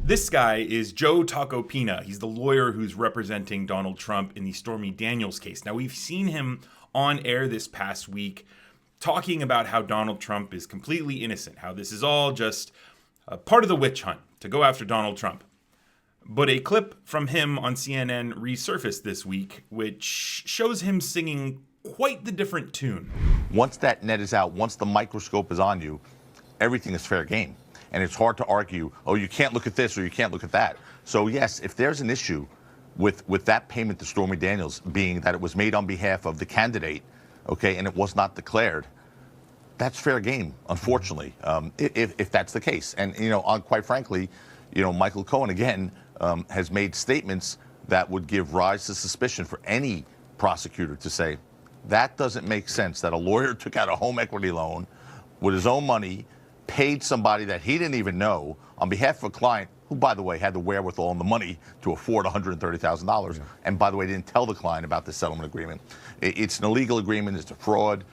This guy is Joe Tacopina. He's the lawyer who's representing Donald Trump in the Stormy Daniels case. Now, we've seen him on air this past week talking about how Donald Trump is completely innocent, how this is all just a part of the witch hunt to go after Donald Trump. But a clip from him on CNN resurfaced this week, which shows him singing quite the different tune. Once that net is out, once the microscope is on you, everything is fair game. And it's hard to argue, oh, you can't look at this or you can't look at that. So, yes, if there's an issue with that payment to Stormy Daniels being that it was made on behalf of the candidate, okay, and it was not declared, that's fair game, unfortunately, if that's the case. And, quite frankly, Michael Cohen, again, has made statements that would give rise to suspicion for any prosecutor to say, that doesn't make sense, that a lawyer took out a home equity loan with his own money, paid somebody that he didn't even know on behalf of a client who, by the way, had the wherewithal and the money to afford $130,000. Yeah. And, by the way, didn't tell the client about the settlement agreement. It's an illegal agreement. It's a fraud.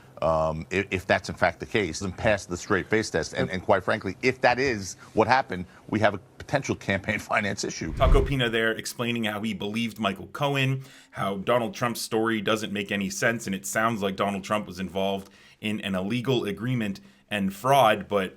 If that's, in fact, the case, and pass the straight face test. And quite frankly, if that is what happened, we have a potential campaign finance issue. Tacopina there explaining how he believed Michael Cohen, how Donald Trump's story doesn't make any sense, and it sounds like Donald Trump was involved in an illegal agreement and fraud, but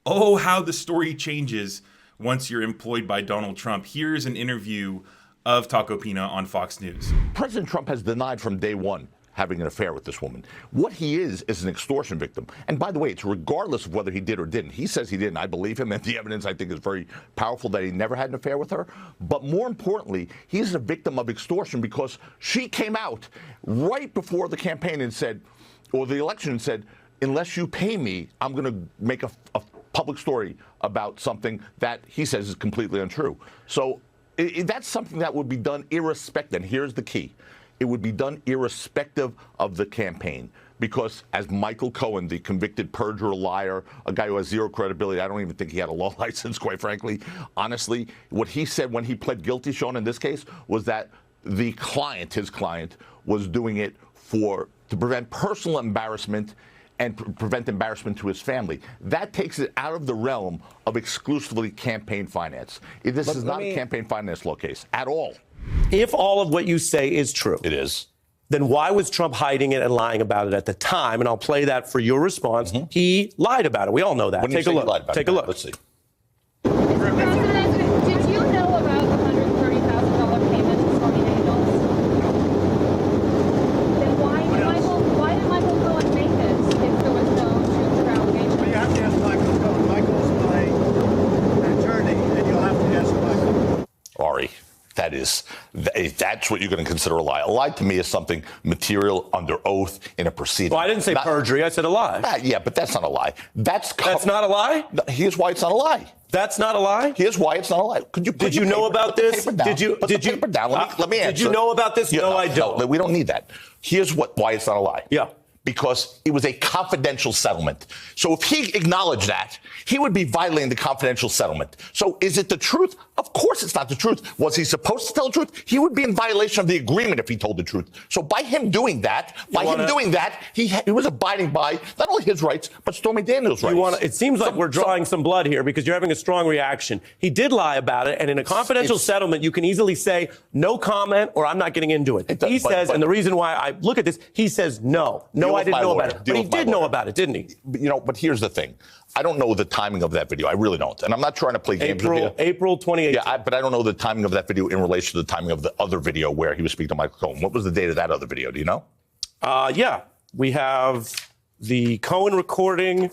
oh, how the story changes once you're employed by Donald Trump. Here's an interview of Tacopina on Fox News. President Trump has denied from day one having an affair with this woman. What he is an extortion victim. And by the way, it's regardless of whether he did or didn't. He says he didn't. I believe him, and the evidence, I think, is very powerful that he never had an affair with her. But more importantly, he's a victim of extortion because she came out right before the campaign and said, or the election, and said, unless you pay me, I'm going to make a public story about something that he says is completely untrue. So that's something that would be done irrespective. And here's the key. It would be done irrespective of the campaign. Because as Michael Cohen, the convicted perjurer, liar, a guy who has zero credibility, I don't even think he had a law license, quite frankly. Honestly, what he said when he pled guilty, Sean, in this case, was that the client, his client, was doing it to prevent personal embarrassment and prevent embarrassment to his family. That takes it out of the realm of exclusively campaign finance. This is not a campaign finance law case at all. If all of what you say is true, it is, then why was Trump hiding it and lying about it at the time? And I'll play that for your response. Mm-hmm. He lied about it. We all know that. Take a look. Take a look. Let's see. President, did you know about the $130,000 payment to Stormy Daniels? Then why did Michael Cohen make this if there was no truth or allegation? Well, you have to ask Michael Cohen. Michael's my attorney, and you'll have to ask Michael. Ari, that's what you're going to consider a lie. A lie to me is something material under oath in a proceeding. Well, I didn't say perjury. I said a lie. Yeah, but that's not a lie. That's not a lie? Here's why it's not a lie. That's not a lie? Here's why it's not a lie. Did you know about this? Let me answer. Did you know about this? No, I don't. No, we don't need that. Here's why it's not a lie. Yeah. Because it was a confidential settlement. So if he acknowledged that, he would be violating the confidential settlement. So is it the truth? Of course it's not the truth. Was he supposed to tell the truth? He would be in violation of the agreement if he told the truth. So by him doing that, he was abiding by not only his rights, but Stormy Daniels' rights. It seems like we're drawing some blood here because you're having a strong reaction. He did lie about it, and in a confidential settlement, you can easily say, no comment, or I'm not getting into it. He says, and the reason why I look at this, he says, no, I didn't know about it. But he did know about it, didn't he? But here's the thing. I don't know the timing of that video. I really don't. And I'm not trying to play games with you. April 2018. Yeah, but I don't know the timing of that video in relation to the timing of the other video where he was speaking to Michael Cohen. What was the date of that other video? Do you know? Yeah. We have the Cohen recording.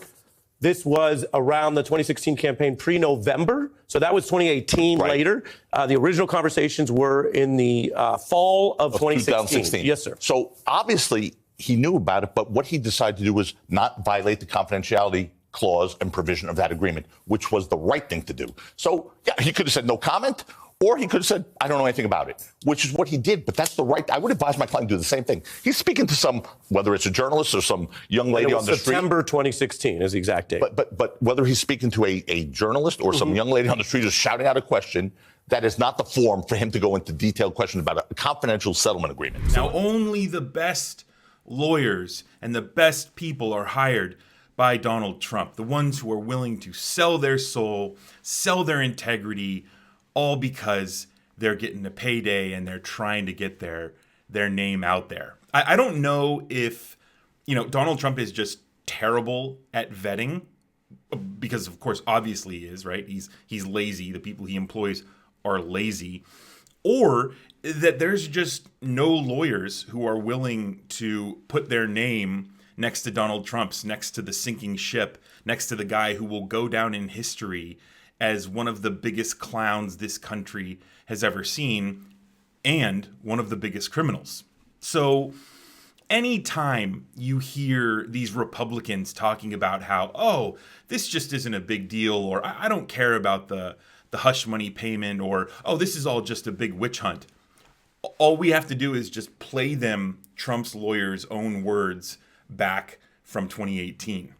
This was around the 2016 campaign pre-November. So that was 2018 later. The original conversations were in the fall of 2016. Yes, sir. So obviously he knew about it, but what he decided to do was not violate the confidentiality clause and provision of that agreement, which was the right thing to do. So, yeah, he could have said no comment, or he could have said, I don't know anything about it, which is what he did. But that's the right. I would advise my client to do the same thing. He's speaking to some, whether it's a journalist or some young lady on the street. September 2016 is the exact date. But whether he's speaking to a journalist or some young lady on the street just shouting out a question, that is not the forum for him to go into detailed questions about a confidential settlement agreement. Now, only the best lawyers and the best people are hired. by Donald Trump, the ones who are willing to sell their soul, sell their integrity, all because they're getting a payday and they're trying to get their name out there. I don't know if, Donald Trump is just terrible at vetting, because of course, obviously he is, right? He's lazy. The people he employs are lazy. Or that there's just no lawyers who are willing to put their name next to Donald Trump's, next to the sinking ship, next to the guy who will go down in history as one of the biggest clowns this country has ever seen, and one of the biggest criminals. So anytime you hear these Republicans talking about how, oh, this just isn't a big deal, or I don't care about the hush money payment, or, oh, this is all just a big witch hunt, all we have to do is just play them Trump's lawyers' own words back from 2018.